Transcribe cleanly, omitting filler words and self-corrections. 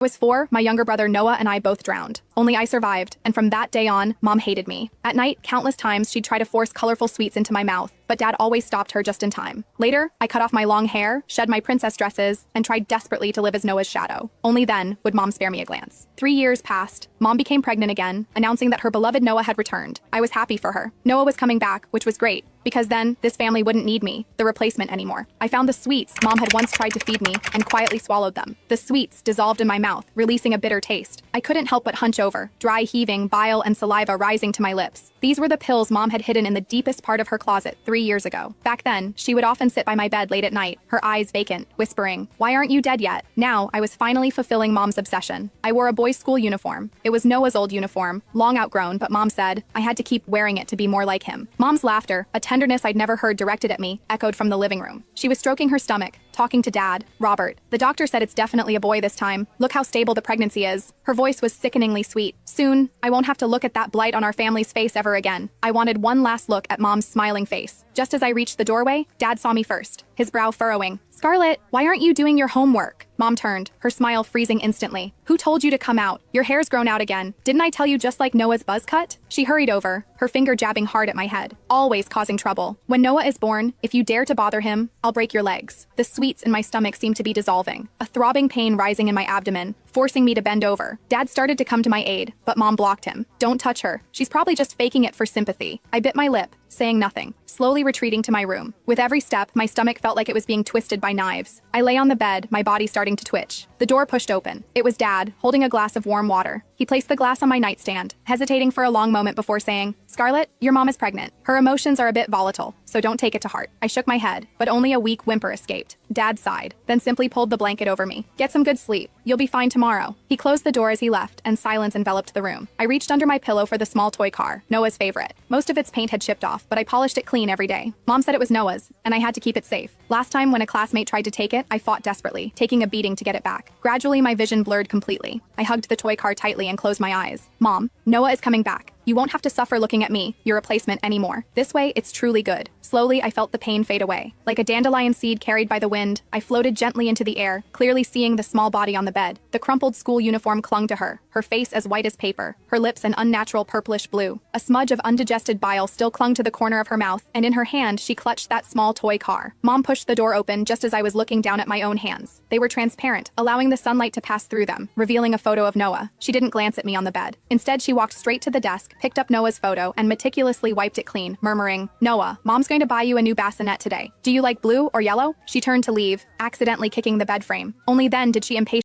Was 4, my younger brother Noah and I both drowned. Only I survived, and from that day on, Mom hated me. At night, countless times she'd try to force colorful sweets into my mouth, but Dad always stopped her just in time. Later, I cut off my long hair, shed my princess dresses, and tried desperately to live as Noah's shadow. Only then would Mom spare me a glance. 3 years passed. Mom became pregnant again, announcing that her beloved Noah had returned. I was happy for her. Noah was coming back, which was great, because then this family wouldn't need me, the replacement, anymore. I found the sweets Mom had once tried to feed me and quietly swallowed them. The sweets dissolved in my mouth, releasing a bitter taste. I couldn't help but hunch over, dry heaving, bile and saliva rising to my lips. These were the pills Mom had hidden in the deepest part of her closet 3 years ago. Back then, she would often sit by my bed late at night, her eyes vacant, whispering, "Why aren't you dead yet?" Now, I was finally fulfilling Mom's obsession. I wore a boys' school uniform. It was Noah's old uniform, long outgrown, but Mom said I had to keep wearing it to be more like him. Mom's laughter, a tenderness I'd never heard directed at me, echoed from the living room. She was stroking her stomach, talking to Dad, Robert. "The doctor said it's definitely a boy this time. Look how stable the pregnancy is." Her voice was sickeningly sweet. "Soon, I won't have to look at that blight on our family's face ever again." I wanted one last look at Mom's smiling face. Just as I reached the doorway, Dad saw me first, his brow furrowing. "Scarlett, why aren't you doing your homework?" Mom turned, her smile freezing instantly. "Who told you to come out? Your hair's grown out again. Didn't I tell you, just like Noah's buzz cut?" She hurried over, her finger jabbing hard at my head, always causing trouble. "When Noah is born, if you dare to bother him, I'll break your legs." The sweets in my stomach seemed to be dissolving, a throbbing pain rising in my abdomen, forcing me to bend over. Dad started to come to my aid, but Mom blocked him. "Don't touch her. She's probably just faking it for sympathy." I bit my lip, saying nothing, slowly retreating to my room. With every step, my stomach felt like it was being twisted by knives. I lay on the bed, my body starting to twitch. The door pushed open. It was Dad, holding a glass of warm water. He placed the glass on my nightstand, hesitating for a long moment before saying, "Scarlett, your mom is pregnant. Her emotions are a bit volatile, so don't take it to heart." I shook my head, but only a weak whimper escaped. Dad sighed, then simply pulled the blanket over me. "Get some good sleep. You'll be fine tomorrow." He closed the door as he left, and silence enveloped the room. I reached under my pillow for the small toy car, Noah's favorite. Most of its paint had chipped off, but I polished it clean every day. Mom said it was Noah's, and I had to keep it safe. Last time when a classmate tried to take it, I fought desperately, taking a beating to get it back. Gradually, my vision blurred completely. I hugged the toy car tightly and closed my eyes. "Mom, Noah is coming back. You won't have to suffer looking at me, your replacement, anymore. This way, it's truly good." Slowly, I felt the pain fade away. Like a dandelion seed carried by the wind, I floated gently into the air, clearly seeing the small body on the bed. The crumpled school uniform clung to her face as white as paper, her lips an unnatural purplish blue. A smudge of undigested bile still clung to the corner of her mouth, and in her hand, she clutched that small toy car. Mom pushed the door open just as I was looking down at my own hands. They were transparent, allowing the sunlight to pass through them, revealing a photo of Noah. She didn't glance at me on the bed. Instead, she walked straight to the desk, picked up Noah's photo, and meticulously wiped it clean, murmuring, "Noah, Mom's going to buy you a new bassinet today. Do you like blue or yellow?" She turned to leave, accidentally kicking the bed frame. Only then did she impatiently